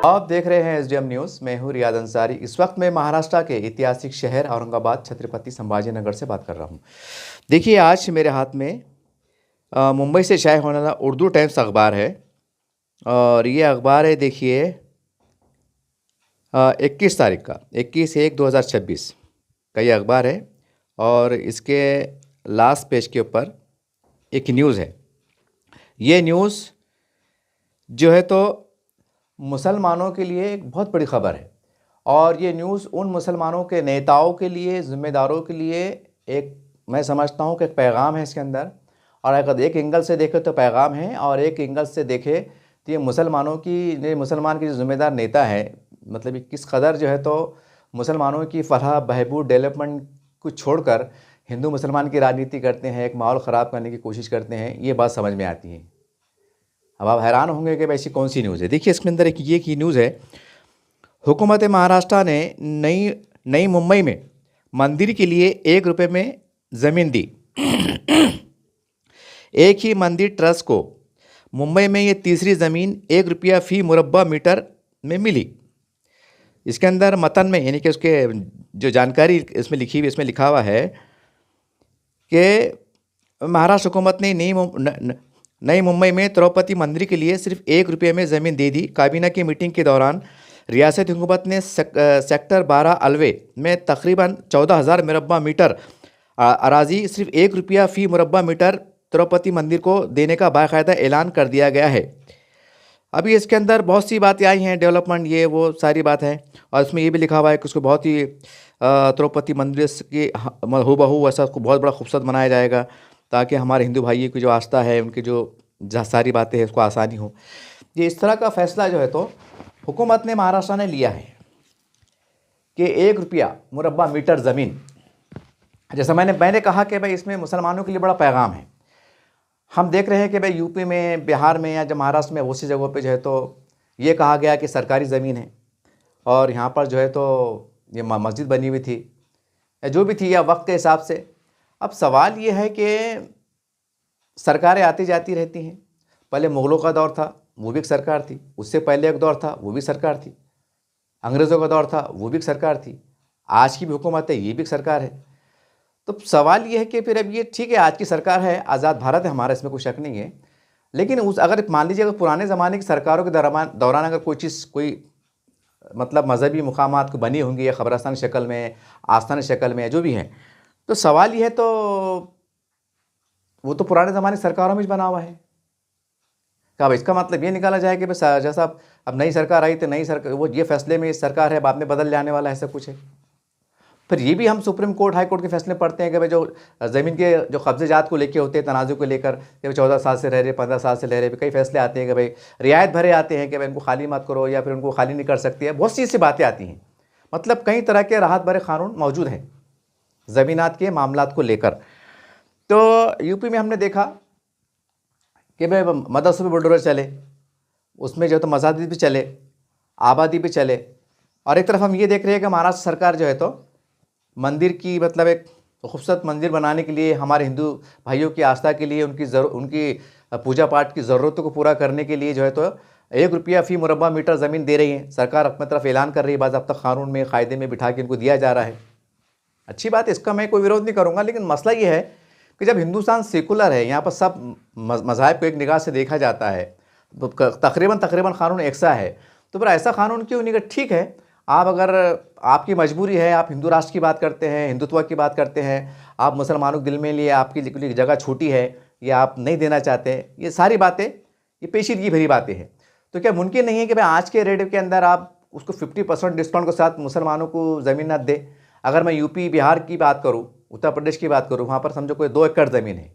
आप देख रहे हैं एसडीएम न्यूज़। मैं हूं रियाद अंसारी। इस वक्त मैं महाराष्ट्र के ऐतिहासिक शहर औरंगाबाद छत्रपति संभाजी नगर से बात कर रहा हूं। देखिए, आज मेरे हाथ में मुंबई से शाये होने वाला उर्दू टाइम्स अखबार है और ये अखबार है, देखिए, 21 तारीख का, 21/1/2026 का ये अखबार है और इसके लास्ट पेज के ऊपर एक न्यूज़ है। ये न्यूज़ जो है तो मुसलमानों के लिए एक बहुत बड़ी खबर है और ये न्यूज़ उन मुसलमानों के नेताओं के लिए, ज़िम्मेदारों के लिए एक, मैं समझता हूँ कि एक पैगाम है इसके अंदर। और अगर एक एंगल से देखें तो पैगाम है और एक एंगल से देखें तो ये मुसलमान के जो ज़िम्मेदार नेता हैं, मतलब किस कदर जो है तो मुसलमानों की फलाह बहबूद डेवलपमेंट को छोड़कर हिंदू मुसलमान की राजनीति करते हैं, एक माहौल ख़राब करने की कोशिश करते हैं, ये बात समझ में आती है। अब आप हैरान होंगे कि ऐसी कौन सी न्यूज़ है। देखिए, इसके अंदर एक ये की न्यूज़ है, हुकूमत महाराष्ट्र ने नई मुंबई में मंदिर के लिए 1 रुपये में ज़मीन दी। एक ही मंदिर ट्रस्ट को मुंबई में ये तीसरी ज़मीन 1 रुपया फ़ी मुरब्बा मीटर में मिली। इसके अंदर मतन में, यानी कि उसके जो जानकारी इसमें लिखी हुई, इसमें लिखा हुआ है कि महाराष्ट्र हुकूमत ने नई मुंबई में तिरुपति मंदिर के लिए सिर्फ 1 रुपये में ज़मीन दे दी। काबीना की मीटिंग के दौरान रियासती हुकूमत ने सेक्टर 12 अलवे में तकरीबन 14,000 मुरब्बा मीटर अराजी सिर्फ 1 रुपया फ़ी मुरब्बा मीटर तिरुपति मंदिर को देने का बाकायदा ऐलान कर दिया गया है। अभी इसके अंदर बहुत सी बातें आई हैं, डेवलपमेंट, ये वो सारी बात है और इसमें ये भी लिखा हुआ है कि उसको बहुत ही तिरुपति मंदिर की हूबहू ऐसा उसको बहुत बड़ा खूबसूरत बनाया जाएगा ताकि हमारे हिंदू भाइयों की जो आस्था है, उनकी जो सारी बातें हैं, उसको आसानी हो। ये इस तरह का फ़ैसला जो है तो हुकूमत ने, महाराष्ट्र ने लिया है कि 1 रुपया मुरब्बा मीटर ज़मीन, जैसा मैंने कहा कि भाई इसमें मुसलमानों के लिए बड़ा पैगाम है। हम देख रहे हैं कि भाई यूपी में, बिहार में या जब महाराष्ट्र में बहुत सी जगहों पे जो है तो ये कहा गया कि सरकारी ज़मीन है और यहाँ पर जो है तो ये मस्जिद बनी हुई थी या जो भी थी, या वक्त के हिसाब से। अब सवाल ये है कि सरकारें आती जाती रहती हैं। पहले मुग़लों का दौर था, वो भी एक सरकार थी। उससे पहले एक दौर था, वो भी सरकार थी। अंग्रेज़ों का दौर था, वो भी एक सरकार थी। आज की भी हुकूमत है, ये भी एक सरकार है। तो सवाल ये है कि फिर अब ये ठीक है, आज की सरकार है, आज़ाद भारत है हमारा, इसमें कोई शक नहीं है। लेकिन अगर मान लीजिए अगर पुराने ज़माने की सरकारों के दौरान अगर कोई चीज़, कोई मतलब मज़हबी मुकामात को बनी होंगी या क़ब्रिस्तान शक्ल में, आस्थान शक्ल में, जो भी है, तो सवाल ये है तो वो तो पुराने ज़माने की सरकारों में ही बना हुआ है। क्या इसका मतलब ये निकाला जाए कि बस जैसा अब नई सरकार आई तो नई सरकार, वो ये फैसले में इस सरकार है, बाद में बदल जाने वाला है, ऐसा कुछ है। फिर ये भी हम सुप्रीम कोर्ट, हाई कोर्ट के फैसले पढ़ते हैं कि भाई जो ज़मीन के जो कब्ज़ेजात को लेके होते हैं, तनाज़ुर को लेकर, कि 14 साल से रह रहे, 15 साल से रह रहे, कई फैसले आते हैं कि भाई रियायत भरे आते हैं कि भाई इनको खाली मत करो या फिर उनको खाली नहीं कर सकती है। बहुत सी ऐसी बातें आती हैं, मतलब कई तरह के राहत भरे कानून मौजूद हैं ज़मीनात के मामलात को लेकर। तो यूपी में हमने देखा कि भाई मदरसों में बुलडोजर चले, उसमें जो तो मसाजिद भी चले, आबादी भी चले, और एक तरफ हम ये देख रहे हैं कि महाराष्ट्र सरकार जो है तो मंदिर की, मतलब एक खूबसूरत मंदिर बनाने के लिए, हमारे हिंदू भाइयों की आस्था के लिए, उनकी पूजा पाठ की ज़रूरतों को पूरा करने के लिए जो है तो 1 रुपया फ़ी मुरब्बा मीटर ज़मीन दे रही है। सरकार अपनी तरफ ऐलान कर रही है, बाज़ाब्ता कानून में, क़ायदे में बिठा के इनको दिया जा रहा है। अच्छी बात है, इसका मैं कोई विरोध नहीं करूँगा। लेकिन मसला ये है कि जब हिंदुस्तान सेकुलर है, यहाँ पर सब मज़ाहिब को एक निगाह से देखा जाता है, तो तकरीबन कानून एकसा है, तो फिर ऐसा कानून क्यों नहीं? ठीक है, आप अगर आपकी मजबूरी है, आप हिंदू राष्ट्र की बात करते हैं, हिंदुत्व की बात करते हैं, आप मुसलमानों के दिल में लिए आपकी जगह छोटी है या आप नहीं देना चाहते, ये सारी बातें, ये पेचीदगी भरी बातें हैं। तो क्या मुमकिन नहीं है कि भाई आज के रेट के अंदर आप उसको 50% डिस्काउंट के साथ मुसलमानों को ज़मीन न दे? अगर मैं यूपी, बिहार की बात करूँ, उत्तर प्रदेश की बात करूँ, वहाँ पर समझो कोई 2 एकड़ ज़मीन है।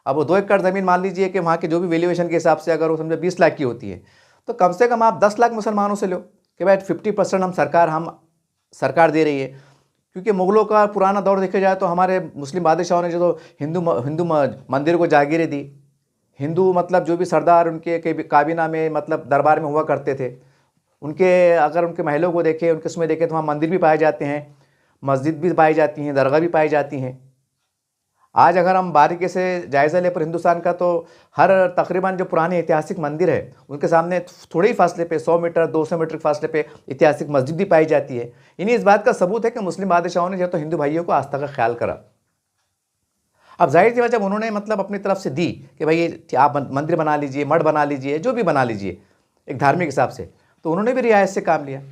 अब वो 2 एकड़ ज़मीन मान लीजिए कि वहाँ के जो भी वैल्यूएशन के हिसाब से अगर वो समझो 20 लाख की होती है, तो कम से कम आप 10 लाख मुसलमानों से लो कि भाई 50% हम सरकार दे रही है। क्योंकि मुग़लों का पुराना दौर देखा जाए तो हमारे मुस्लिम बादशाहों ने जो हिंदू मंदिर को जागीरें दी, हिंदू मतलब जो भी सरदार उनके काबीना में, मतलब दरबार में हुआ करते थे, अगर उनके महलों को देखें, उनके उसमें देखें तो वहाँ मंदिर भी पाए जाते हैं, मस्जिद भी पाई जाती हैं, दरगाह भी पाई जाती हैं। आज अगर हम बारीकी से जायज़ा लें पर हिंदुस्तान का, तो हर तकरीबन जो पुराने ऐतिहासिक मंदिर है उनके सामने थोड़े ही फासले पे 100 मीटर 200 मीटर के फासले पे ऐतिहासिक मस्जिद भी पाई जाती है। इन्हीं इस बात का सबूत है कि मुस्लिम बादशाहों ने जो तो हिंदू भाइयों को आस्था का ख्याल करा। अब जाहिर सी बात, जब उन्होंने मतलब अपनी तरफ से दी कि भाई ये आप मंदिर बना लीजिए, मठ बना लीजिए, जो भी बना लीजिए एक धार्मिक हिसाब से, तो उन्होंने भी रियायत से काम लिया।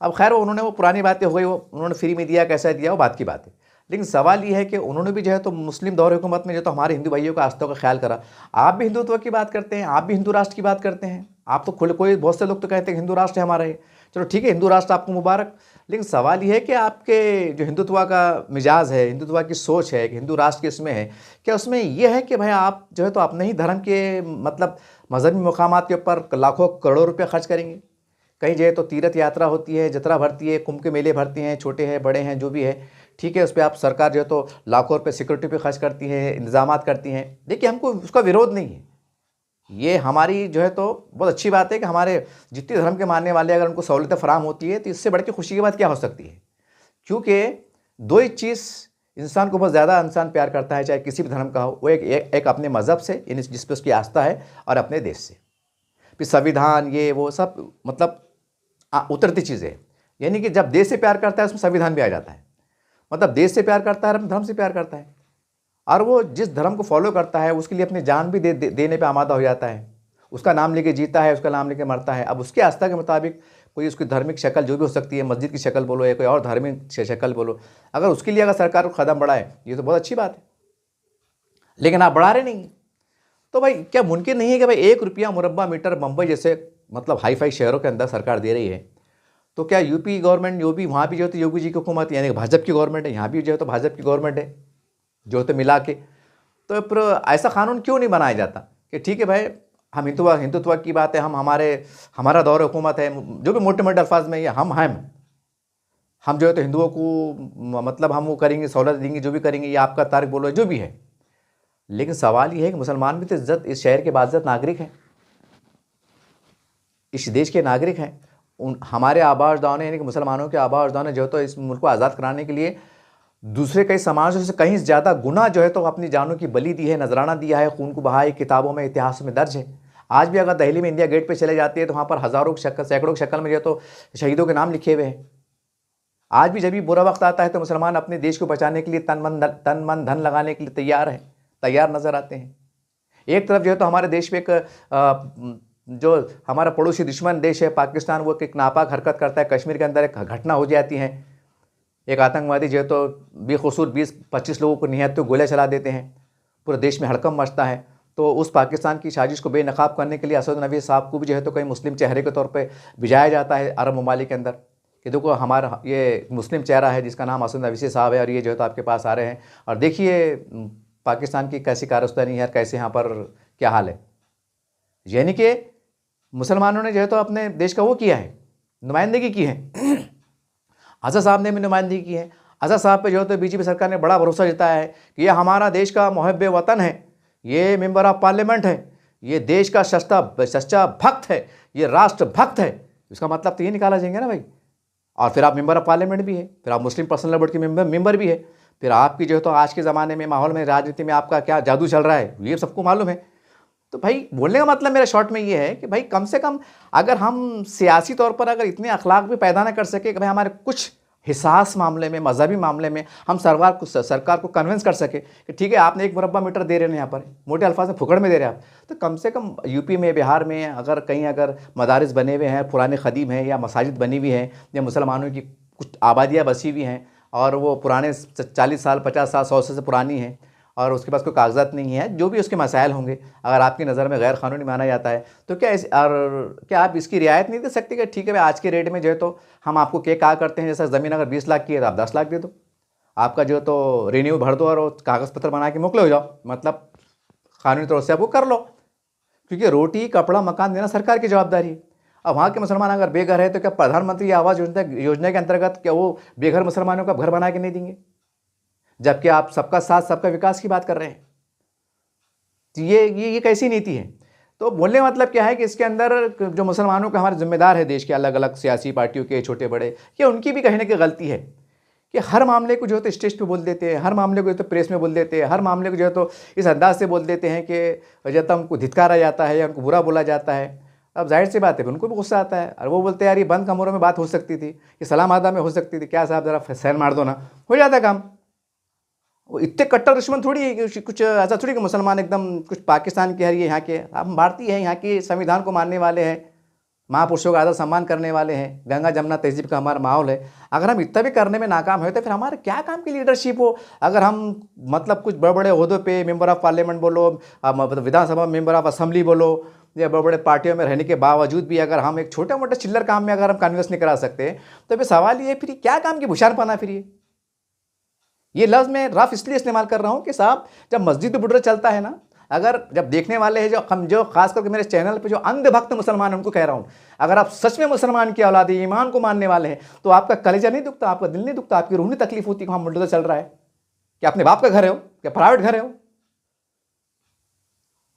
अब खैर वो पुरानी बातें हो गई, वो उन्होंने फ्री में दिया कैसा दिया वो बात की बात है। लेकिन सवाल ये है कि उन्होंने भी जो है तो मुस्लिम दौर हुकूमत में जो तो हमारे हिंदू भाइयों का आस्था का ख्याल करा। आप भी हिंदुत्व की बात करते हैं, आप भी हिंदू राष्ट्र की बात करते हैं, आप तो खुले, कोई बहुत से लोग तो कहते हैं हिंदू राष्ट्र है हमारा ये। चलो ठीक है, हिंदू राष्ट्र आपको मुबारक। लेकिन सवाल ये है कि आपके जो हिंदुत्व का मिजाज है, हिंदुत्व की सोच है, कि हिंदू राष्ट्र के इसमें है, क्या उसमें यह है कि भाई आप जो है तो अपने ही धर्म के मतलब मजहबी मकामात के ऊपर लाखों करोड़ों रुपये खर्च करेंगे? कहीं जो है तो तीर्थ यात्रा होती है, जतरा भरती है, कुंभ के मेले भरती हैं, छोटे हैं बड़े हैं जो भी है, ठीक है, उस पर आप सरकार जो है तो लाखों रुपये सिक्योरिटी पे खर्च करती है, इंतजामात करती हैं। देखिए, हमको उसका विरोध नहीं है, ये हमारी जो है तो बहुत अच्छी बात है कि हमारे जितने धर्म के मानने वाले अगर उनको सहूलतें फराहम होती है तो इससे बढ़ के खुशी की बात क्या हो सकती है। क्योंकि दो ही चीज़ इंसान को बहुत ज़्यादा इंसान प्यार करता है, चाहे किसी भी धर्म का हो, वो एक अपने मज़हब से, यानी जिस पर उसकी आस्था है, और अपने देश से। फिर संविधान ये वो सब मतलब उतरती चीज़ें, यानी कि जब देश से प्यार करता है उसमें संविधान भी आ जाता है। मतलब देश से प्यार करता है, अपने धर्म से प्यार करता है, और वो जिस धर्म को फॉलो करता है उसके लिए अपनी जान भी देने पे आमादा हो जाता है। उसका नाम लेके जीता है, उसका नाम लेके मरता है। अब उसकी आस्था के मुताबिक कोई उसकी धार्मिक शक्ल जो भी हो सकती है, मस्जिद की शक्ल बोलो या कोई और धार्मिक शक्ल बोलो, अगर उसके लिए अगर सरकार को कदम बढ़ाए, ये तो बहुत अच्छी बात है। लेकिन आप बढ़ा रहे नहीं, तो भाई क्या मुमकिन नहीं है कि भाई 1 रुपया मुरब्बा मीटर मुंबई जैसे मतलब हाई फाई शहरों के अंदर सरकार दे रही है, तो क्या यूपी गवर्नमेंट जो भी वहाँ भी जो है तो योगी जी की हुकूमत, यानी भाजपा की गवर्नमेंट है, यहाँ भी जो है तो भाजपा की गवर्नमेंट है, जो तो मिला के, तो फिर ऐसा कानून क्यों नहीं बनाया जाता कि ठीक है भाई, हम हिंदुत्व की बात है, हमारा दौर हुकूमत है, जो भी मोटे मोटे अल्फाज में ये हम जो है तो हिंदुओं को मतलब हम वो करेंगे, सहूलत देंगे, जो भी करेंगे, ये आपका तारीख बोलो जो भी है। लेकिन सवाल ये है कि मुसलमान भी तो इज्जत, इस शहर के बाइज्जत नागरिक हैं, इस देश के नागरिक हैं। हमारे आबा अजदाद ने, यानी कि मुसलमानों के आबा अजदाद ने जो है तो इस मुल्क को आज़ाद कराने के लिए दूसरे कई समाजों से कहीं ज़्यादा गुना जो है तो अपनी जानों की बलि दी है, नजराना दिया है, खून को बहाया, किताबों में इतिहास में दर्ज है। आज भी अगर दिल्ली में इंडिया गेट पे चले जाते हैं तो वहाँ पर हज़ारों सैकड़ों की शक्ल में जो है तो शहीदों के नाम लिखे हुए हैं। आज भी जब भी बुरा वक्त आता है तो मुसलमान अपने देश को बचाने के लिए तन मन धन लगाने के लिए तैयार नज़र आते हैं। एक तरफ जो है तो हमारे देश में एक जो हमारा पड़ोसी दुश्मन देश है पाकिस्तान, वो एक नापाक हरकत करता है, कश्मीर के अंदर एक घटना हो जाती है, एक आतंकवादी जो है तो बेकसूर 20-25 लोगों को निहत्ते गोले चला देते हैं, पूरे देश में हड़कंप मचता है। तो उस पाकिस्तान की साजिश को बेनकाब करने के लिए असद नबी साहब को भी जो है तो कई मुस्लिम चेहरे के तौर पे भिजाया जाता है अरब ममालिक के अंदर, कि देखो हमारा ये मुस्लिम चेहरा है जिसका नाम असद नबी साहब है, और ये जो है तो आपके पास आ रहे हैं, और देखिए पाकिस्तान की कैसी कारस्तानी है, कैसे यहाँ पर क्या हाल है। यानी कि मुसलमानों ने जो है तो अपने देश का वो किया है, नुमाइंदगी की है। आज़ाद साहब ने भी नुमाइंदगी की है। आज़ाद साहब पे जो है तो बीजेपी सरकार ने बड़ा भरोसा जताया है कि ये हमारा देश का मुहब्ब वतन है, ये मेंबर ऑफ पार्लियामेंट है, ये देश का सच्चा भक्त है, ये राष्ट्र भक्त है। इसका मतलब तो ये निकाला जाएंगे ना भाई। और फिर आप मेंबर ऑफ पार्लियामेंट भी है, फिर आप मुस्लिम पर्सनल लॉ बोर्ड के मेंबर भी है, फिर आपकी जो है तो आज के ज़माने में माहौल में राजनीति में आपका क्या जादू चल रहा है ये सबको मालूम है। तो भाई बोलने का मतलब मेरा शॉर्ट में ये है कि भाई कम से कम अगर हम सियासी तौर पर अगर इतने अखलाक भी पैदा ना कर सके कि भाई हमारे कुछ हिसास मामले में, मजहबी मामले में हम सरकार को कन्विंस कर सके कि ठीक है आपने 1 मुरब्बा मीटर दे रहे हैं यहाँ पर, मोटे अल्फाज में फुकड़ में दे रहे हैं आप, तो कम से कम यूपी में, बिहार में अगर कहीं अगर मदारिस बने हुए हैं, पुराने ख़दीम हैं, या मसाजिद बनी हुई हैं, या मुसलमानों की कुछ आबादियाँ बसी हुई हैं और वो पुराने 40 साल 50 साल 100 से पुरानी हैं और उसके पास कोई कागजात नहीं है, जो भी उसके मसाइल होंगे, अगर आपकी नज़र में गैर कानूनी माना जाता है, तो क्या आप इसकी रियायत नहीं दे सकते कि ठीक है भाई आज के रेट में जो है तो हम आपको क्या करते हैं, जैसा ज़मीन अगर 20 लाख की है तो आप 10 लाख दे दो, आपका जो तो रिन्यू भर दो और कागज़ पत्र बना के मोकले हो जाओ, मतलब कानूनी तौर से आप वो कर लो, क्योंकि रोटी कपड़ा मकान देना सरकार की जवाबदारी है। अब वहाँ के मुसलमान अगर बेघर है तो क्या प्रधानमंत्री आवास योजना के अंतर्गत क्या वो बेघर मुसलमानों का घर बना के नहीं देंगे, जबकि आप सबका साथ सबका विकास की बात कर रहे हैं। तो ये कैसी नीति है। तो बोलने का मतलब क्या है कि इसके अंदर जो मुसलमानों के हमारे जिम्मेदार है देश के अलग अलग सियासी पार्टियों के छोटे बड़े, ये उनकी भी कहीं ना कहीं गलती है कि हर मामले को जो है तो स्टेज पे बोल देते हैं, हर मामले को जो है तो प्रेस में बोल देते हैं, हर मामले को जो है तो इस अंदाज से बोल देते हैं कि जब तक उनको धिक्कारा जाता है या उनको बुरा बोला जाता है। अब जाहिर सी बात है उनको भी गुस्सा आता है और वो बोलते हैं यार ये बंद कमरों में बात हो सकती थी, ये सलाम आदा में हो सकती थी, क्या साहब ज़रा सैन मार दो ना, हो जाता काम। वो इतने कट्टर दुश्मन थोड़ी है कि कुछ ऐसा थोड़ी कि मुसलमान एकदम कुछ पाकिस्तान के है, ये यहाँ के, हम भारतीय हैं, यहाँ के संविधान को मानने वाले हैं, महापुरुषों का आदर सम्मान करने वाले हैं, गंगा जमुना तहजीब का हमारा माहौल है। अगर हम इतना भी करने में नाकाम है तो फिर हमारे क्या काम की लीडरशिप हो? अगर हम मतलब कुछ बड़े बड़े ओहदों पे मेंबर ऑफ पार्लियामेंट बोलो, मतलब विधानसभा मेंबर ऑफ असेंबली बोलो, या बड़े बड़े पार्टियों में रहने के बावजूद भी अगर हम एक छोटे मोटे चिल्लर काम में अगर हम कन्विंस नहीं करा सकते तो फिर सवाल ये फिर क्या काम की भुशारपना फिर ये लफ्ज़ मैं रफ इसलिए इस्तेमाल कर रहा हूँ कि साहब जब मस्जिद बुर्र चलता है ना, अगर जब देखने वाले हैं जो खास करके मेरे चैनल पे जो अंधभक्त मुसलमान हैं उनको कह रहा हूँ, अगर आप सच में मुसलमान की औलाद है, ईमान को मानने वाले हैं, तो आपका कलेजा नहीं दुखता, आपका दिल नहीं दुखता, आपकी रूह नहीं तकलीफ होती कि वहाँ बुलडोजर चल रहा है, क्या अपने बाप का घर है हो, क्या प्राइवेट घर है हो?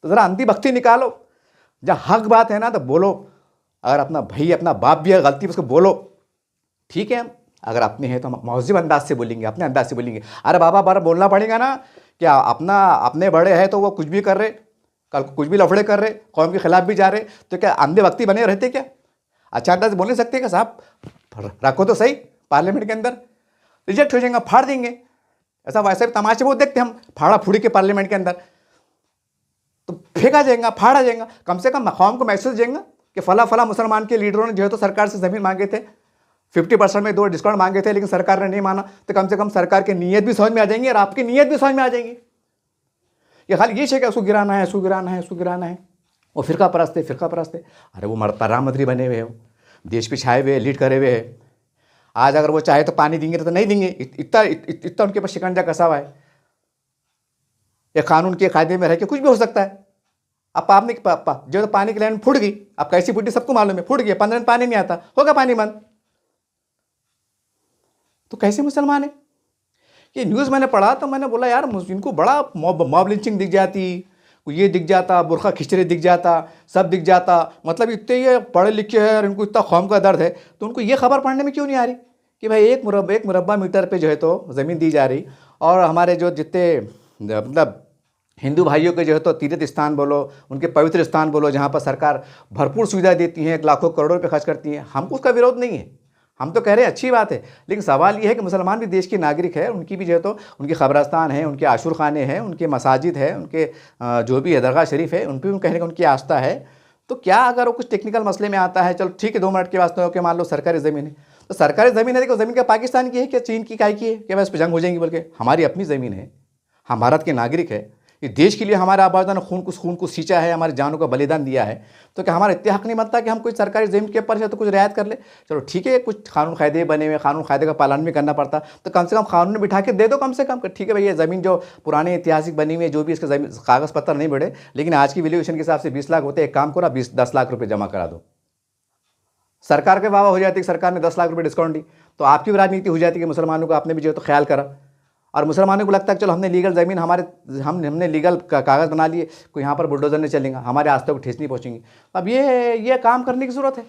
तो ज़रा अंधी निकालो, जहाँ हक बात है ना तो बोलो। अगर अपना भाई अपना बाप भी है गलती उसको बोलो, ठीक है। अगर अपने हैं तो हम महज़िब अंदाज से बोलेंगे, अपने अंदाज से बोलेंगे। अरे बाबा बार बोलना पड़ेगा ना, क्या अपने बड़े हैं तो वो कुछ भी कर रहे, कल को कुछ भी लफड़े कर रहे, कौम के खिलाफ भी जा रहे, तो क्या अंधे वक्ती बने रहते क्या? अच्छा अंदाज बोल नहीं सकते क्या साहब? रखो तो सही पार्लियामेंट के अंदर, रिजेक्ट हो जाएगा, फाड़ देंगे। ऐसा वैसे भी तमाशे बहुत देखते हम, फाड़ा फूड़ी के पार्लियामेंट के अंदर तो फेंका जाएगा, फाड़ा जाएगा। कम से कम कौम को मैसेज देंगे कि फला मुसलमान के लीडरों ने जो है तो सरकार से ज़मीन मांगे थे, 50% में 2 डिस्काउंट मांगे थे, लेकिन सरकार ने नहीं माना, तो कम से कम सरकार की नीयत भी समझ में आ जाएंगी और आपकी नीयत भी समझ में आ जाएगी। ये खाली ये है कि उसको गिराना है, उसको गिराना है, उसको गिराना है। वो फिरका परस्त है। अरे वो प्रधानमंत्री बने हुए हो, देश पे छाए हुए, लीड करे हुए है। आज अगर वो चाहे तो पानी देंगे तो नहीं देंगे, इतना उनके पास शिकंजा कसा हुआ है। ये कानून के कायदे में रह के कुछ भी हो सकता है। अब आपने जो तो पानी की लाइन फूट गई, अब कैसी फूटी सबको मालूम है, फूट गई, 15 दिन पानी नहीं आता, होगा पानी बंद। तो कैसे मुसलमान है? ये न्यूज़ मैंने पढ़ा तो मैंने बोला यार इनको बड़ा मॉब लिंचिंग दिख जाती, ये दिख जाता, बुरखा खिचड़े दिख जाता, सब दिख जाता। मतलब इतने ये पढ़े लिखे हैं और इनको इतना कौम का दर्द है, तो उनको ये खबर पढ़ने में क्यों नहीं आ रही कि भाई एक मुरब्बा मीटर पे जो है तो ज़मीन दी जा रही, और हमारे जो जितने मतलब हिंदू भाइयों के जो है तो तीर्थ स्थान बोलो, उनके पवित्र स्थान बोलो, जहाँ पर सरकार भरपूर सुविधा देती है, लाखों करोड़ों रुपये खर्च करती है, हमको उसका विरोध नहीं है, हम तो कह रहे हैं अच्छी बात है। लेकिन सवाल ये है कि मुसलमान भी देश के नागरिक है, उनकी भी जो है तो उनके ख़बरस्तान है, उनके आशुर खाने हैं, उनके मसाजिद है, उनके जो भी है दरगाह शरीफ है, उन पर भी कहने का उनकी आस्था है। तो क्या अगर वो कुछ टेक्निकल मसले में आता है, चलो ठीक है 2 मिनट के वास्ते हो कि मान लो सरकारी ज़मीन है, तो सरकारी ज़मीन है, देखो ज़मीन क्या पाकिस्तान की है क्या चीन की काय की है क्या बस जंग हो जाएंगी? बोल के हमारी अपनी ज़मीन है, हम भारत के नागरिक है, ये देश के लिए हमारे आबादा ने खून को सींचा है, हमारी जानों का बलिदान दिया है, तो क्या हमारा इत्तेहाक नहीं बनता कि हम कोई सरकारी ज़मीन के ऊपर है तो कुछ रियायत कर ले? चलो ठीक है, कुछ कानून कायदे बने हुए, कानून कायदे का पालन भी करना पड़ता, तो कम से कम कानून में बिठा के दे दो कम से कम, ठीक है भाई ये ज़मीन जो पुरानी ऐतिहासिक बनी हुई है, जो भी इसके ज़मीन कागज़ पत्तर नहीं बढ़े, लेकिन आज की वैल्यूएशन के हिसाब से 20 लाख होते, एक काम करो 10 लाख रुपये जमा करा दो। सरकार के वाह हो जाती है, सरकार ने 10 लाख रुपये डिस्काउंट दी, तो आपकी भी राजनीति हो जाती है कि मुसलमानों को आपने भी जो है तो ख्याल करा, और मुसलमानों को लगता है कि चलो हमने लीगल ज़मीन हमने लीगल कागज़ बना लिए, कोई यहाँ पर बुलडोज़र नहीं चलेगा, हमारे आस्थों को ठेस नहीं पहुँचेंगी। अब ये काम करने की ज़रूरत है,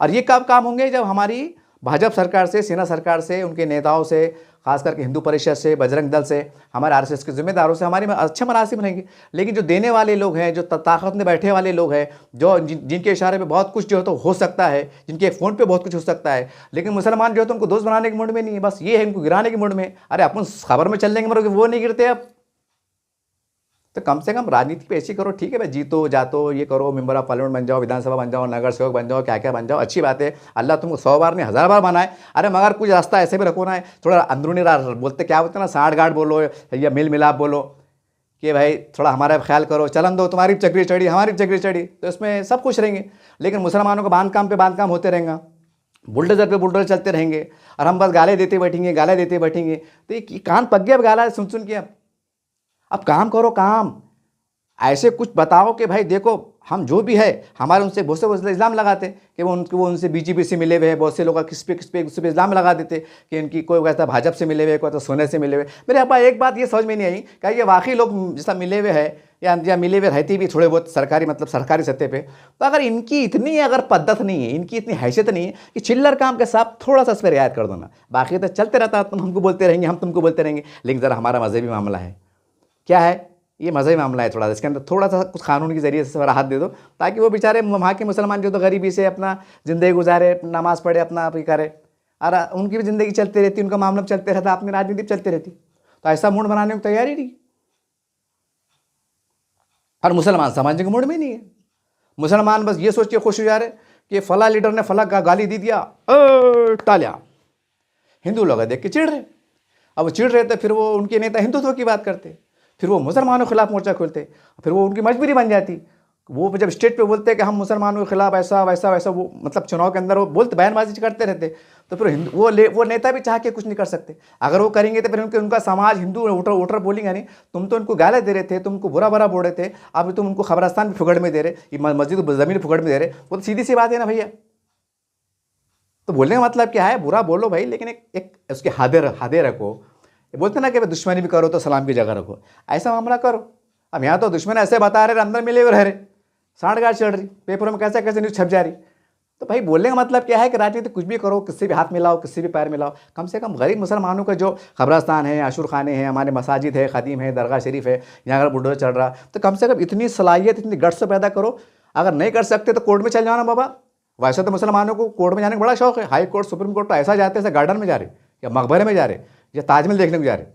और ये कब काम होंगे? जब हमारी भाजपा सरकार से, सेना सरकार से, उनके नेताओं से, खास करके हिंदू परिषद से, बजरंग दल से, हमारे आरएसएस के जिम्मेदारों से हमारे में अच्छे मनासिब रहेंगे। लेकिन जो देने वाले लोग हैं, जो ताकत में बैठे वाले लोग हैं, जो जिनके इशारे पे बहुत कुछ जो है तो हो सकता है, जिनके फ़ोन पे बहुत कुछ हो सकता है, लेकिन मुसलमान जो है तो उनको दोस्त बनाने के मूड में नहीं है, बस ये है इनको गिराने के मूड में। अरे अपन खबर में चल देंगे मगर वो नहीं गिरते अब, तो कम से कम राजनीति पे ऐसी करो, ठीक है भाई जीतो जातो ये करो, मेंबर ऑफ पार्लियामेंट बन जाओ, विधानसभा बन जाओ, नगर सेवक बन जाओ, क्या क्या बन जाओ, अच्छी बात है, अल्लाह तुमको 100 बार नहीं 1000 बार बनाए। अरे मगर कुछ रास्ता ऐसे भी रखो ना, थोड़ा अंदरूनी बोलते क्या बोलते ना, साठ गांठ बोलो या मिल मिलाप बोलो कि भाई थोड़ा हमारा ख्याल करो, चलन दो, तुम्हारी चक्री चढ़ी हमारी चक्री चढ़ी, तो इसमें सब खुश रहेंगे। लेकिन मुसलमानों को बांध काम पे बांध काम होते रहेगा, बुलडोजर पे बुलडोजर चलते रहेंगे, और हम बस गाले देते बैठेंगे, तो ये कान पक गया अब गाला सुन के। अब काम करो, काम ऐसे कुछ बताओ कि भाई देखो हम जो भी है हमारे उनसे बहुत से इल्ज़ाम लगाते कि वो उनसे बीजेपी से मिले हुए हैं, बहुत से लोग किस पे उस पे इल्ज़ाम लगा देते कि इनकी कोई कहता भाजपा से मिले हुए, कोई तो सोने से मिले हुए। मेरे पापा एक बात ये समझ में नहीं आई, क्या ये वाकई लोग जैसा मिले हुए है या मिले हुए रहती भी थोड़े बहुत सरकारी मतलब सरकारी सतह पे, तो अगर इनकी इतनी अगर पद्धत नहीं है, इनकी इतनी हैसियत नहीं है कि चिल्लर काम के साथ थोड़ा सा इस पर रियायत कर दो ना, बाकी तो चलते रहता, तुम हमको बोलते रहेंगे, हम तुमको बोलते रहेंगे। लेकिन ज़रा हमारा मज़हबी मामला है, क्या है ये मज़हबी मामला है, थोड़ा सा इसके अंदर थोड़ा सा कुछ कानून के ज़रिए से राहत दे दो, ताकि वो बेचारे वहाँ के मुसलमान जो तो गरीबी से अपना ज़िंदगी गुजारे, नमाज़ पढ़े, अपना आप करे, और उनकी भी ज़िंदगी चलती रहती, उनका मामला चलते रहता, अपनी राजनीति चलती रहती। तो ऐसा मूड बनाने को तैयार ही नहीं, और मुसलमान समझने के मूड में नहीं है। मुसलमान बस ये सोच के खुश हो जा रहे कि फला लीडर ने फला का गाली दे दिया, टालिया। हिंदू लोग देख के चिढ़ रहे, अब चिढ़ रहे तो फिर वो उनके नेता हिंदुत्व की बात करते, फिर वो मुसलमानों के खिलाफ मोर्चा खोलते, फिर वो उनकी मजबूरी बन जाती। वो जब स्टेट पे बोलते कि हम मुसलमानों के खिलाफ ऐसा वैसा वैसा, वो मतलब चुनाव के अंदर वो बोलते बयानबाजी करते रहते, तो फिर वो नेता भी चाह के कुछ नहीं कर सकते। अगर वो करेंगे तो फिर उनका समाज हिंदू वोटर बोलेंगे नहीं, तुम तो उनको गाली दे रहे थे, तुमको बुरा बुरा बोल रहे थे, अब तुम उनको खबरस्तान भी फुकड़ में दे रहे, मस्जिद ज़मीन फुकड़ में दे रहे, वो तो सीधी सी बात है ना भैया। तो बोलने का मतलब क्या है, बुरा बोलो भाई, लेकिन एक उसके हदे रखो। बोलते ना कि दुश्मनी भी करो तो सलाम की जगह रखो, ऐसा मामला करो। अब यहाँ तो दुश्मन ऐसे बता रहे, अंदर मिले हुए रह रहे, सांठगांठ चढ़ रही, पेपरों में कैसे कैसे न्यूज़ छप जा रही। तो भाई बोलने का मतलब क्या है कि राजनीति कुछ भी करो, किससे भी हाथ मिलाओ, किससे भी पैर मिलाओ, कम से कम गरीब मुसलमानों का जो कब्रस्तान है, आशुर खाने हैं, हमारे मसाजिद है, खदीम है, दरगाह शरीफ है, यहाँ अगर बुलडोजर चल रहा, तो कम से कम इतनी सलाहियत, इतनी गट्स पैदा करो। अगर नहीं कर सकते तो कोर्ट में चल जाओ ना बाबा। वैसे तो मुसलमानों को कोर्ट में जाने का बड़ा शौक है, हाई कोर्ट, सुप्रीम कोर्ट, तो ऐसा जाते हैं गार्डन में जा रहे, या मकबरे में जा रहे, या ताजमहल देखने को जा रहे।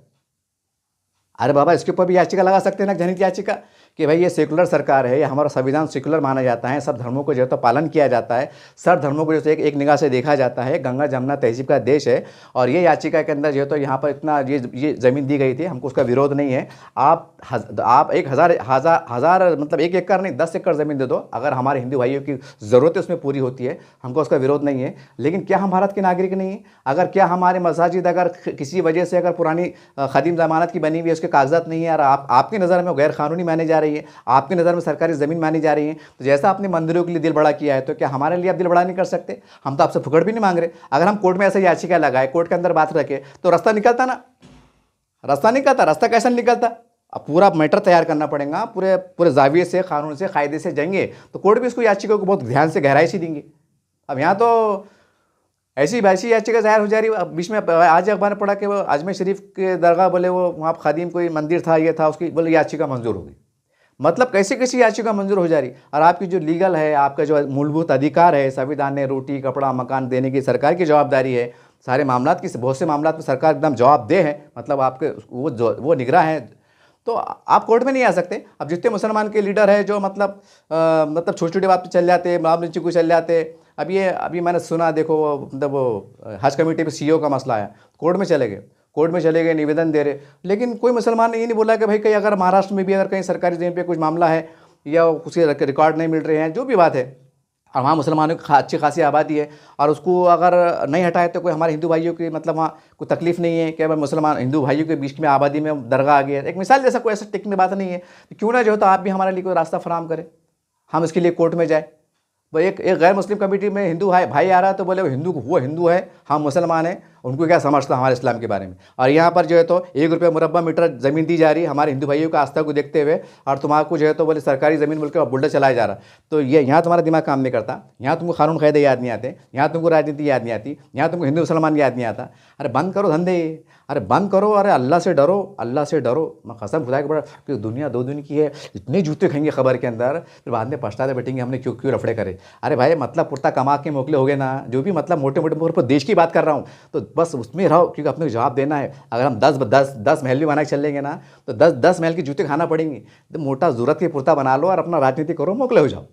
अरे बाबा, इसके ऊपर भी याचिका लगा सकते हैं ना, जनहित याचिका, कि भाई ये सेकुलर सरकार है, ये हमारा संविधान सेकुलर माना जाता है, सब धर्मों को जो है तो पालन किया जाता है, सब धर्मों को जो है एक निगाह से देखा जाता है, गंगा जमुना तहजीब का देश है, और ये याचिका के अंदर जो है तो यहाँ पर इतना ये ज़मीन दी गई थी, हमको उसका विरोध नहीं है। आप 1,000 मतलब 1 एकड़ नहीं 10 एकड़ ज़मीन दे दो, अगर हमारे हिंदू भाइयों की ज़रूरतें उसमें पूरी होती है, हमको उसका विरोध नहीं है। लेकिन क्या हम भारत के नागरिक नहीं हैं? अगर क्या हमारे मसाजिद अगर किसी वजह से अगर पुरानी खदीम ज़मानत की बनी हुई है, उसके कागजात नहीं है, और आपकी नज़र में गैर कानूनी मानी जा रही है, आपकी नज़र में सरकारी ज़मीन मानी जा रही है, तो जैसा आपने मंदिरों के लिए दिल बड़ा किया है, तो क्या हमारे लिए आप दिल बड़ा नहीं कर सकते? हम तो आपसे फुकड़ भी नहीं मांग रहे। अगर हम कोर्ट में ऐसा याचिका लगाए, कोर्ट के अंदर बात रखे, तो रास्ता निकलता ना, रास्ता निकलता। रास्ता कैसा निकलता? अब पूरा मैटर तैयार करना पड़ेगा, पूरे जाविये से, कानून से, कायदे से जाएंगे, तो कोर्ट भी इसको याचिका को बहुत ध्यान से, गहराई से देंगे। अब यहाँ तो ऐसी वैसी याचिका जाहिर हो जा रही है। अब बीच में आज अखबार में पढ़ा कि वो अजमेर शरीफ के दरगाह बोले वो वहाँ खदीम कोई मंदिर था, ये था, उसकी बोले याचिका मंजूर हो गई। मतलब कैसे कैसी याचिका मंजूर हो जा रही, और आपकी जो लीगल है, आपका जो मूलभूत अधिकार है, संविधान ने रोटी कपड़ा मकान देने की सरकार की जवाबदारी है, सारे मामलात की, बहुत से मामलात में सरकार एकदम जवाबदेह है, मतलब आपके वो निगरान है, तो आप कोर्ट में नहीं आ सकते। अब जितने मुसलमान के लीडर है जो मतलब छोटी छोटी बात पे चल जाते, मामले को चल जाते। अभी मैंने सुना, देखो मतलब वो हज कमेटी पे सीईओ का मसला आया, कोर्ट में चले गए, निवेदन दे रहे, लेकिन कोई मुसलमान ने ये नहीं बोला कि भाई कहीं अगर महाराष्ट्र में भी अगर कहीं सरकारी ज़मीन पे कुछ मामला है या उसके रिकॉर्ड नहीं मिल रहे हैं, जो भी बात है, और वहाँ मुसलमानों की अच्छी खासी आबादी है, और उसको अगर नहीं हटाए तो कोई हमारे हिंदू भाइयों की मतलब वहाँ कोई तकलीफ़ नहीं है कि भाई मुसलमान हिंदू भाइयों के बीच में आबादी में दरगाह आ गया, एक मिसाल जैसा कोई ऐसा टिकने बात नहीं है, तो क्यों ना जो है तो आप भी हमारे लिए कोई रास्ता फराहम करें, हम इसके लिए कोर्ट में जाए। भाई एक गैर मुस्लिम कमेटी में हिंदू भाई आ रहा है, तो बोले वो हिंदू है, हम मुसलमान हैं, उनको क्या समझता हमारे इस्लाम के बारे में। और यहाँ पर जो है तो 1 रुपये मुरब्बा मीटर ज़मीन दी जा रही है हमारे हिंदू भाइयों का आस्था को देखते हुए, और तुम्हारा जो है तो बोले सरकारी ज़मीन बोल के बुलडोजर चलाया जा रहा। तो ये यहाँ तुम्हारा दिमाग काम नहीं करता, यहाँ तुमको कानून कायदे याद नहीं आते, यहाँ तुमको राजनीति याद नहीं आती, यहाँ तुमको हिंदू मुसलमान याद नहीं आता। अरे बंद करो धंधे, अरे बंद करो, अरे अल्लाह से डरो, अल्लाह से डरो। मैं कसम खुदा के बड़ा कि दुनिया 2 दिन की है, इतने जूते खाएंगे खबर के अंदर, फिर बाद में पछताते बैठेंगे हमने क्यों लफड़े करे। अरे भाई मतलब पुरता कमा के मोकले हो गए ना, जो भी मतलब मोटे मोटे तौर पर देश की बात कर रहा हूँ, तो बस उसमें रहो, क्योंकि अपने को जवाब देना है। अगर हम 10 महल भी बना के चलेंगे ना, तो 10 महल के जूते खाना पड़ेंगे। तो मोटा ज़रूरत के पुरता बना लो और अपना राजनीति करो, मोकले हो जाओ।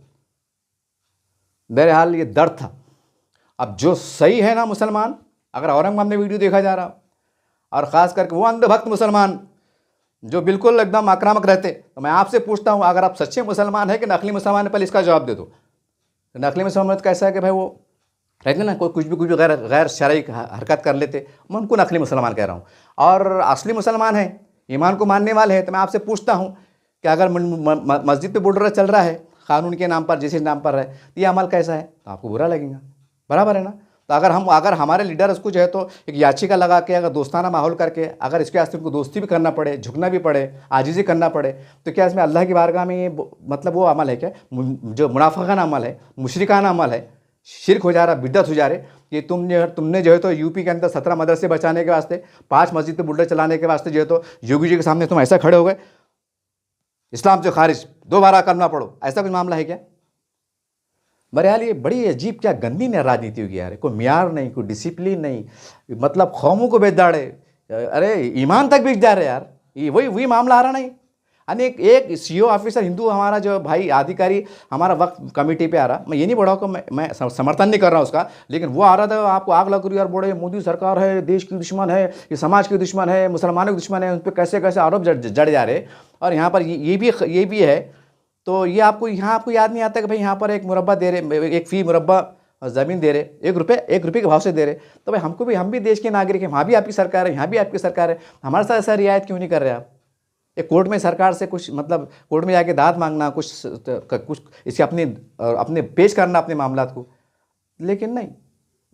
बहरहाल ये दर्द था। अब जो सही है ना मुसलमान, अगर औरंगाबाद में वीडियो देखा जा रहा, और ख़ास करके वो अंधभक्त मुसलमान जो बिल्कुल एकदम आक्रामक रहते, तो मैं आपसे पूछता हूँ, अगर आप सच्चे मुसलमान हैं कि नकली मुसलमान है, पहले इसका जवाब दे दो। नकली मुसलमान कैसा है कि भाई वो रहते ना, कोई कुछ भी गैर शरई हरकत कर लेते, मैं उनको नकली मुसलमान कह रहा हूँ। और असली मुसलमान है, ईमान को मानने वाले हैं, तो मैं आपसे पूछता हूँ कि अगर मस्जिद पे बुलडोजर चल रहा है, कानून के नाम पर जिस नाम पर है, तो ये अमल कैसा है, तो आपको बुरा लगेगा, बराबर है ना। तो अगर हमारे लीडर उसको जो है तो एक याचिका लगा के अगर दोस्ताना माहौल करके अगर इसके वास्ते उनको दोस्ती भी करना पड़े, झुकना भी पड़े, आजिज़ी करना पड़े, तो क्या इसमें अल्लाह की बारगाह में ये मतलब वो अमल है क्या, जो मुनाफिकाना अमल है, मुशरिकाना अमल है, शिरक हो जा रहा, बिद्दत हो जा रहे। ये तुमने जो है तो यूपी के अंदर 17 मदरसे बचाने के वास्ते, 5 मस्जिद पे बुलडोजर चलाने के वास्ते जो है तो योगी जी के सामने तुम ऐसा खड़े हो गए, इस्लाम से खारिज, दोबारा कलमा पढ़ो, ऐसा कुछ मामला है क्या। बहरहाल ये बड़ी अजीब क्या गंदी ने राजनीति होगी यार, कोई म्यार नहीं, कोई डिसिप्लिन नहीं, मतलब कौमों को बेदाड़े, अरे ईमान तक बिक जा रहे यार, ये वही मामला आ रहा नहीं। यानी एक सीओ ऑफिसर हिंदू हमारा जो भाई अधिकारी हमारा वक्त कमेटी पे आ रहा, मैं ये नहीं बढ़ा कि मैं समर्थन नहीं कर रहा उसका, लेकिन वो आ रहा था आपको आग लग रही है और बोले मोदी सरकार है, देश की दुश्मन है, ये समाज की दुश्मन है, मुसलमानों की दुश्मन है, उन पर कैसे कैसे आरोप जड़ जा रहे। और यहाँ पर ये भी है, तो ये आपको याद नहीं आता कि भाई यहाँ पर एक मुरब्बा दे रहे, एक फ़ी मुरब्बा ज़मीन दे रहे, 1 रुपये के भाव से दे रहे, तो भाई हम भी देश के नागरिक हैं, वहाँ भी आपकी सरकार है, यहाँ भी आपकी सरकार है, हमारे साथ ऐसा रियायत क्यों नहीं कर रहे आप। एक कोर्ट में सरकार से कुछ मतलब कोर्ट में जाके दाद मांगना, कुछ इसके अपने पेश करना अपने मामलात को, लेकिन नहीं,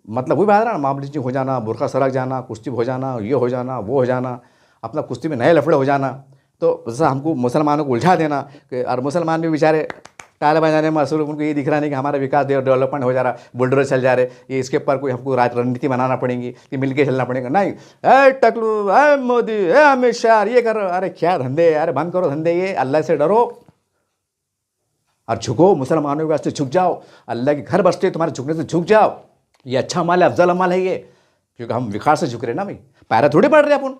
मतलब वही बात है ना, मामले हो जाना, बुरखा सरक जाना, कुश्ती हो जाना, ये हो जाना, वो हो जाना, अपना कुश्ती में नए लफड़े हो जाना, तो जैसा हमको मुसलमानों को उलझा देना कि, और मुसलमान भी बेचारे टाले बजाने में मशहूर, उनको ये दिख रहा नहीं कि हमारा विकास डेवलपमेंट हो जा रहा, बुलडोजर चल जा रहे, ये इसके ऊपर कोई हमको रणनीति बनाना पड़ेगी कि मिलके चलना पड़ेगा। नहीं, ए टकलू, ए मोदी, ए अमित शाह, ये करो, अरे क्या धंधे, अरे बंद करो धंधे, ये अल्लाह से डरो और झुको, मुसलमानों के वास्ते झुक जाओ, अल्लाह के घर बसते तुम्हारे झुकने से झुक जाओ, ये अच्छा अमल है, अफजल अमल है ये, क्योंकि हम विकास से झुक रहे ना भाई, पैरा थोड़े पड़ रहे अपन।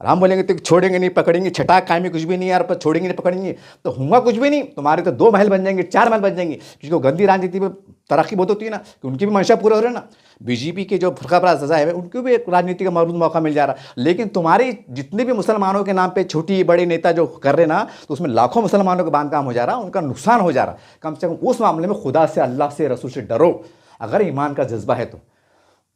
और हम बोलेंगे तो छोड़ेंगे नहीं, पकड़ेंगे, छटाक खाएंगे, कुछ भी नहीं यार, पर छोड़ेंगे नहीं, पकड़ेंगे तो होगा कुछ भी नहीं, तुम्हारे तो 2 महल बन जाएंगे, 4 महल बन जाएंगे, क्योंकि गंदी राजनीति में तरक्की बहुत होती है ना, कि उनकी भी मंशा पूरा हो रहा है ना। बीजेपी के जो फुरकापराज सजा है उनको भी एक राजनीति का मौजूद मौका मिल जा रहा, लेकिन तुम्हारी जितने भी मुसलमानों के नाम पे छोटी बड़े नेता जो कर रहे ना, तो उसमें लाखों मुसलमानों का बांध काम हो जा रहा, उनका नुकसान हो जा रहा। कम से कम उस मामले में खुदा से, अल्लाह से, रसूल से डरो, अगर ईमान का जज्बा है तो।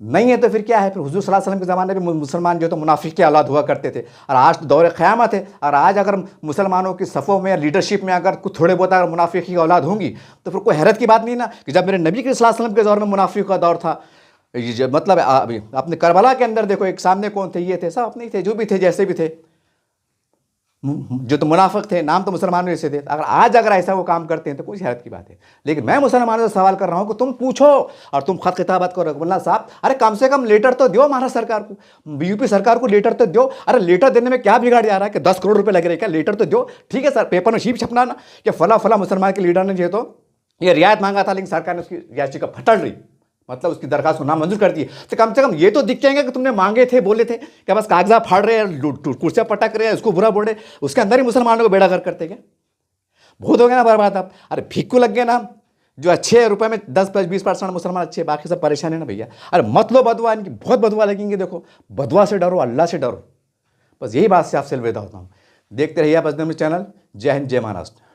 नहीं है तो फिर क्या है, फिर हुजूर सल्लल्लाहु अलैहि वसल्लम के ज़माने में मुसलमान जो तो मुनाफिक के औलाद हुआ करते थे, और आज तो दौर क़यामत है, और आज अगर मुसलमानों की सफ़ों में या लीडरशिप में अगर कुछ थोड़े बहुत अगर मुनाफिक की औलाद होंगी, तो फिर कोई हैरत की बात नहीं ना कि जब मेरे नबी के सल्लल्लाहु अलैहि वसल्लम के दौर में मुनाफिक का दौर था, ये मतलब अभी अपने करबला के अंदर देखो, एक सामने कौन थे, ये थे, सब अपने थे, जो भी थे, जैसे भी थे, जो तो मुनाफिक थे, नाम तो मुसलमानों जैसे थे। अगर ऐसा वो काम करते हैं तो कोई हैरत की बात है, लेकिन मैं मुसलमानों से सवाल कर रहा हूँ कि तुम पूछो और तुम खत खिताबत करो, बोलना साहब अरे कम से कम लेटर तो दो महाराष्ट्र सरकार को, यूपी सरकार को लेटर तो दो। अरे लेटर देने में क्या बिगाड़ जा रहा है कि 10 करोड़ रुपए लग रहे हैं क्या, लेटर तो दो, ठीक है सर, पेपर में शीप छपना ना कि फला मुसलमान के लीडर ने जो तो ये रियायत मांगा था, लेकिन सरकार ने उसकी याचिका फटल रही, मतलब उसकी दरखास्त को नामंजूर कर दी। तो कम से कम ये तो दिख जाएंगे कि तुमने मांगे थे, बोले थे, क्या बस कागजात फाड़ रहे हैं, कुर्सियां पटक रहे हैं, उसको बुरा बोल रहे, उसके अंदर ही मुसलमानों को बेड़ा गर्क करते क्या, बहुत हो गया ना बर्बाद। आप अरे भिक्कू लग गए ना, जो अच्छे रुपए में 10-20% मुसलमान अच्छे, बाकी सब परेशान है ना भैया। अरे मत लो बदुआ, इनकी बहुत बदुआ लगेंगे, देखो बदुआ से डरो, अल्लाह से डरो, बस यही बात से आपसे अलविदा होता हूँ। देखते रहिए बजनम चैनल। जय हिंद, जय महाराष्ट्र।